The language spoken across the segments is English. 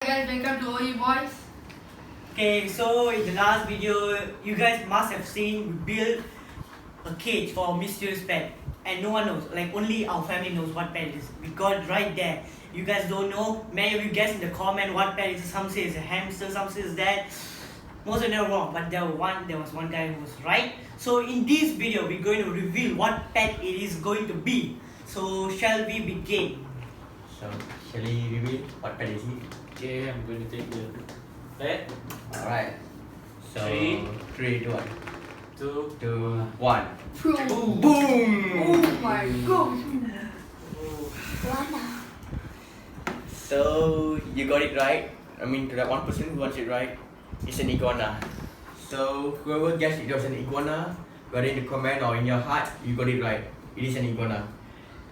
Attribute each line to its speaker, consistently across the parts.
Speaker 1: Guys, welcome to Oreo Boys.
Speaker 2: Okay, so in the last video, you guys must have seen we built a cage for a mysterious pet, and no one knows. Like only our family knows what pet it is. We got it right there. You guys don't know. Many of you guess in the comment what pet it is. Some say it's a hamster, some say it's that. Most of them are wrong, but there was one guy who was right. So in this video, we're going to reveal what pet it is going to be. So shall we begin?
Speaker 3: So, shall we reveal what pet is it?
Speaker 4: Okay, I'm going to take the pet.
Speaker 3: Alright. So,
Speaker 4: Three.
Speaker 3: 3, 2, 1.
Speaker 4: 2,
Speaker 3: 2, 1.
Speaker 1: Boom.
Speaker 3: Boom!
Speaker 1: Oh my gosh. Iguana.
Speaker 3: So, you got it right. I mean, to that one person who wants it right, it's an iguana. So, whoever guessed it was an iguana, whether in the comment or in your heart, you got it right. It is an iguana.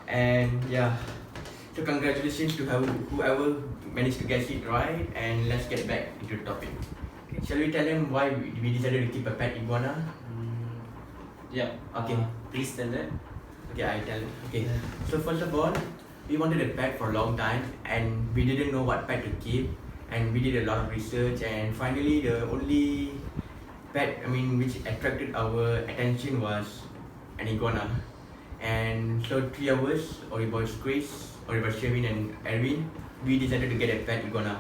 Speaker 3: And yeah. So, congratulations to whoever managed to guess it right. And let's get back into the topic. Okay. Shall we tell them why we decided to keep a pet iguana?
Speaker 4: yeah.
Speaker 3: Okay.
Speaker 4: Please tell that.
Speaker 3: Okay, I tell. Okay. So first of all, we wanted a pet for a long time, and we didn't know what pet to keep, and we did a lot of research, and finally the only pet which attracted our attention was an iguana. And so 3 of us, Oriboy Chris, Oriboy Sherwin, and Erwin, we decided to get a pet iguana.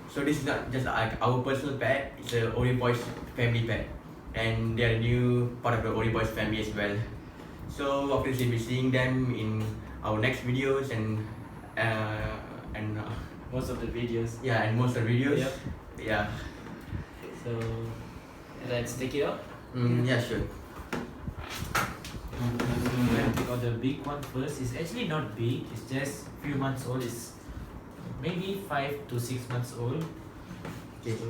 Speaker 3: So this is not just like our personal pet; it's a Oriboy's family pet, and they are a new part of the Oriboy's family as well. So obviously we'll be seeing them in our next videos and
Speaker 4: Most of the videos.
Speaker 3: yeah, and most of the videos.
Speaker 4: Yep.
Speaker 3: Yeah.
Speaker 4: So, let's take it out.
Speaker 3: Yeah, sure.
Speaker 4: We're going to take out the big one first. It's actually not big. It's just a few months old. It's maybe 5 to 6 months old.
Speaker 3: Okay.
Speaker 4: So,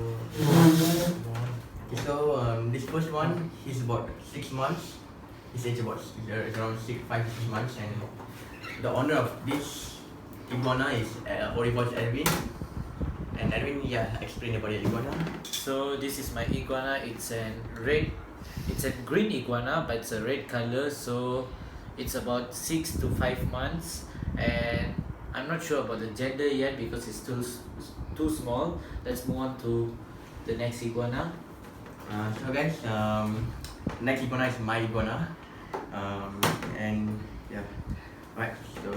Speaker 3: So this first one, he's about 6 months. His age about around 5 to 6 months, and the owner of this iguana is Oriboy's Erwin. And Erwin, yeah, explain about the iguana.
Speaker 4: So this is my iguana. It's a green iguana, but it's a red color. So it's about 6 to 5 months, and I'm not sure about the gender yet because it's still too small. Let's move on to the next iguana.
Speaker 3: So guys, next iguana is my iguana. And yeah, right. So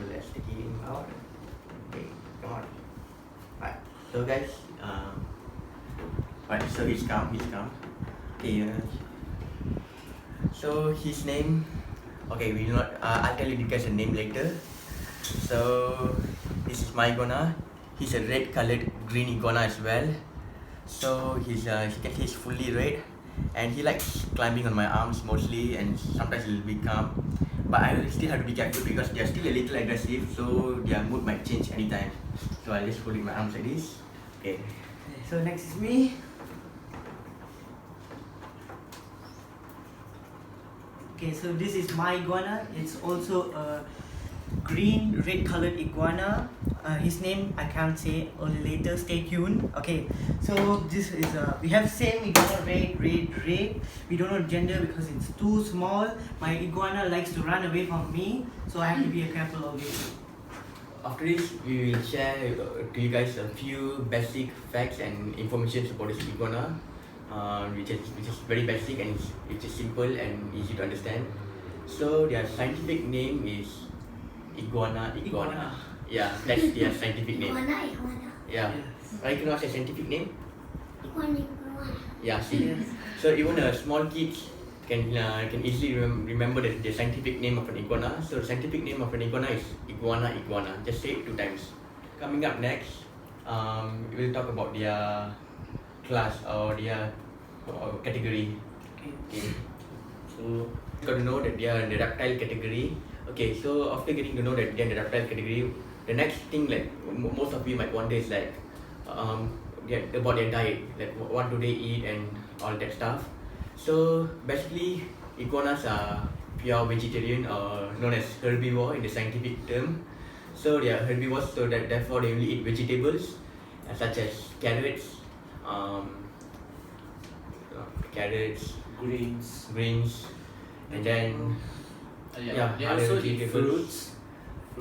Speaker 3: let's take him out. Okay, come on. Right. So guys, right. So he's come. Okay. So his name. Okay, we not. I'll tell you guys the name later. So this is my iguana. He's a red-colored green iguana as well. So he's you can see he's fully red, and he likes climbing on my arms mostly, and sometimes he'll be calm. But I will still have to be careful because they're still a little aggressive, so their mood might change anytime. So I'll just hold my arms like this. Okay.
Speaker 2: So next is me. Okay, so this is my iguana. It's also a green red colored iguana. His name I can't say, only later, stay tuned. Okay, so this is we have same iguana, red. We don't know gender because it's too small. My iguana likes to run away from me, so I have to be careful of it.
Speaker 3: After this, we will share to you guys a few basic facts and information about this iguana, which is very basic, and it's simple and easy to understand. So their scientific name is Iguana. Yeah, that's their scientific name.
Speaker 1: Iguana.
Speaker 3: Yeah. Right, you know what's their scientific name?
Speaker 1: Iguana.
Speaker 3: Yeah, see. So even a small kids can easily remember the scientific name of an iguana. So the scientific name of an iguana is Iguana. Just say it 2 times. Coming up next, we will talk about their class or their category. Okay. So you got to know that they are in the reptile category. Okay, so after getting to know that they're in the reptile category, the next thing like most of you might wonder is like about their diet, like what do they eat and all that stuff. So basically, iguanas are pure vegetarian or known as herbivore in the scientific term. So they are herbivores, so that therefore they only eat vegetables such as carrots, greens, and then
Speaker 4: They also eat fruits.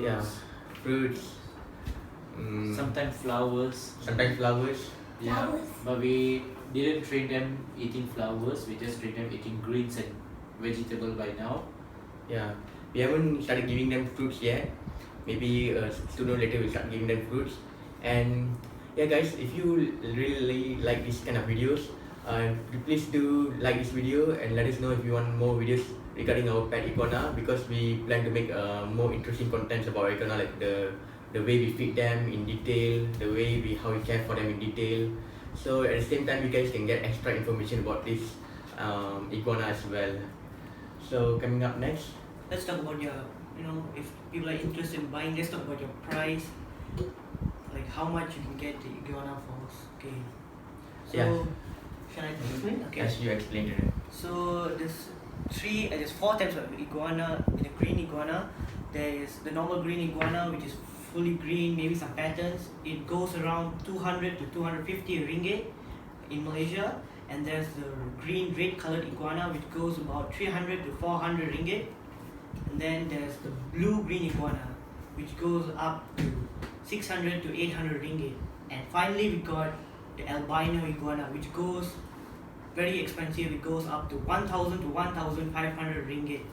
Speaker 3: yeah, fruits,
Speaker 4: Sometimes flowers.
Speaker 3: Sometimes flowers.
Speaker 4: Yeah,
Speaker 1: Flowers.
Speaker 4: but we didn't train them eating flowers. We just train them eating greens and vegetable by now.
Speaker 3: Yeah, we haven't started giving them fruits yet. Maybe sooner or later we'll start giving them fruits. And yeah, guys, if you really like this kind of videos, please do like this video and let us know if you want more videos regarding our pet iguana, because we plan to make more interesting contents about iguana, like the way we feed them in detail, the way how we care for them in detail. So at the same time, you guys can get extra information about this iguana as well. So coming up next,
Speaker 2: Let's talk about your, if people are interested in buying, let's talk about your price, like how much you can get the iguana for. Okay. So,
Speaker 3: Yeah.
Speaker 2: shall I explain? Okay.
Speaker 3: as you explained it.
Speaker 2: So there's 4 types of iguana. In the green iguana, there is the normal green iguana, which is fully green, maybe some patterns. It goes around 200 to 250 ringgit in Malaysia. And there's the green red colored iguana, which goes about 300 to 400 ringgit. And then there's the blue green iguana, which goes up to 600 to 800 ringgit. And finally we got the albino iguana, which goes very expensive. It goes up to 1000 to 1500 ringgit.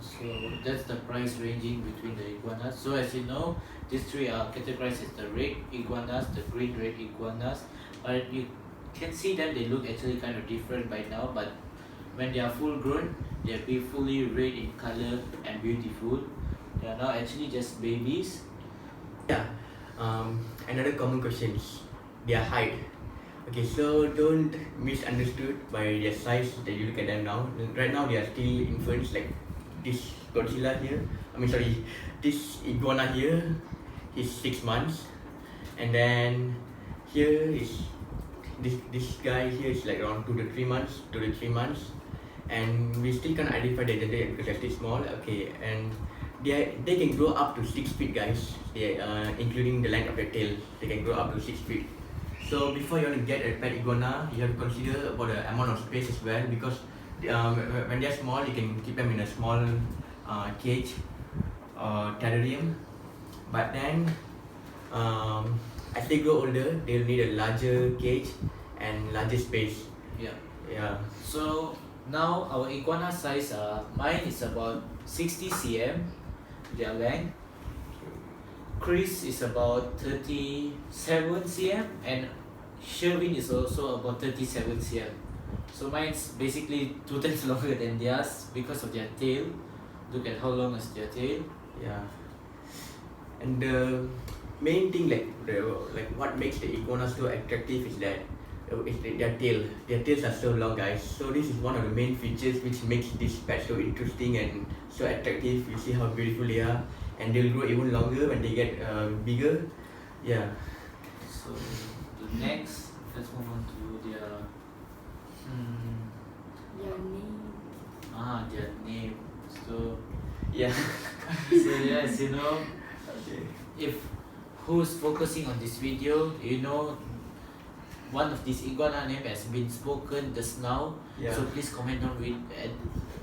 Speaker 4: So that's the price ranging between the iguanas. So as you know, these 3 are categorized as the red iguanas, the green red iguanas. But you can see them, they look actually kind of different by now. But when they are full grown, they'll be fully red in color and beautiful. They are now actually just babies.
Speaker 3: Yeah. Another common question is their height. Okay, so don't misunderstood by their size that you look at them now. Right now they are still infants, like this Godzilla here. This iguana here, he's 6 months, and then here is this guy here is like around 2 to 3 months, and we still can't identify the gender yet because they're still small. Okay, and they can grow up to 6 feet, guys. Including the length of their tail, they can grow up to 6 feet. So before you want to get a pet iguana, you have to consider about the amount of space as well, because when they're small, you can keep them in a small cage or terrarium. But then as they grow older, they'll need a larger cage and larger space.
Speaker 4: Yeah.
Speaker 3: Yeah.
Speaker 4: So now our iguana size, mine is about 60 cm, their length. Chris is about 37 cm, and Sherwin is also about 37 cm. So mine's basically 2 times longer than theirs because of their tail. Look at how long is their tail.
Speaker 3: Yeah. And the main thing, like what makes the iguana so attractive is that their tail. Their tails are so long, guys. So this is one of the main features which makes this pet so interesting and so attractive. You see how beautiful they are, and they'll grow even longer when they get bigger. Yeah.
Speaker 4: So the next, let's move on to their
Speaker 1: Your name.
Speaker 4: their name. So
Speaker 3: Yeah.
Speaker 4: so yes, you know,
Speaker 3: Okay.
Speaker 4: if who's focusing on this video, you know, one of these iguana name has been spoken just now.
Speaker 3: Yeah.
Speaker 4: So please comment down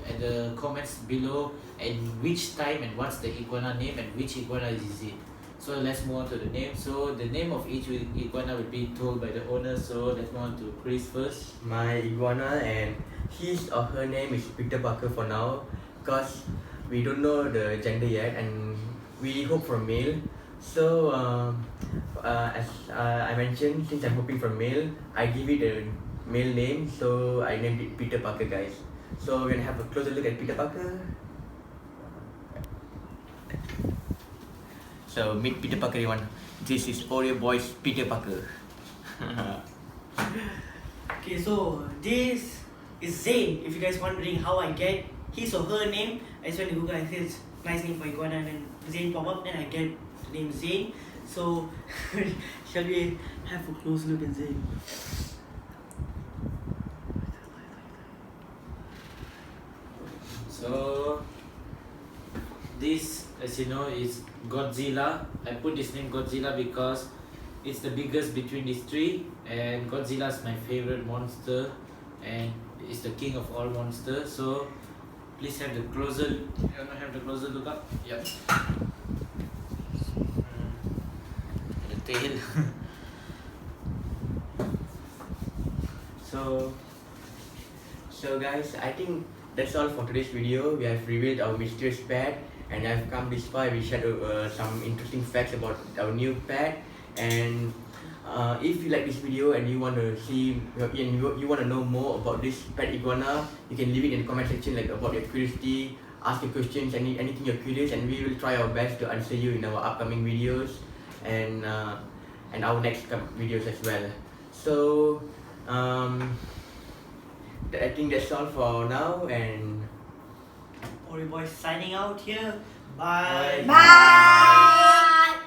Speaker 4: at the comments below and which time and what's the iguana name and which iguana is it. So let's move on to the name. So the name of each iguana will be told by the owner. So let's move on to Chris first.
Speaker 3: My iguana, and his or her name is Peter Parker for now, because we don't know the gender yet, and we hope for male. So as I mentioned, since I'm hoping for male, I give it a male name, so I named it Peter Parker, guys. So we're gonna have a closer look at Peter Parker. So meet Peter Parker, everyone. This is Oreo boy's Peter Parker.
Speaker 2: Okay, so this is Zayn. If you guys wondering how I get his or her name, I just went to Google and said nice name for iguana, and then Zayn pop up, then I get the name Zayn. So shall we have a close look at Zayn?
Speaker 4: So this, as you know, is Godzilla. I put this name Godzilla because it's the biggest between these 3, and Godzilla is my favorite monster and is the king of all monsters. So please have the closer. You wanna have the closer look up? Yep. tail.
Speaker 3: So guys, I think that's all for today's video. We have revealed our mysterious pet, and I've come this far. We shared some interesting facts about our new pet. And if you like this video and you want to see and you want to know more about this pet iguana, you can leave it in the comment section, like about your curiosity, ask your questions, anything you're curious, and we will try our best to answer you in our upcoming videos and our next videos as well. So I think that's all for now, and
Speaker 2: Oreo boys signing out here. Bye.
Speaker 1: Bye.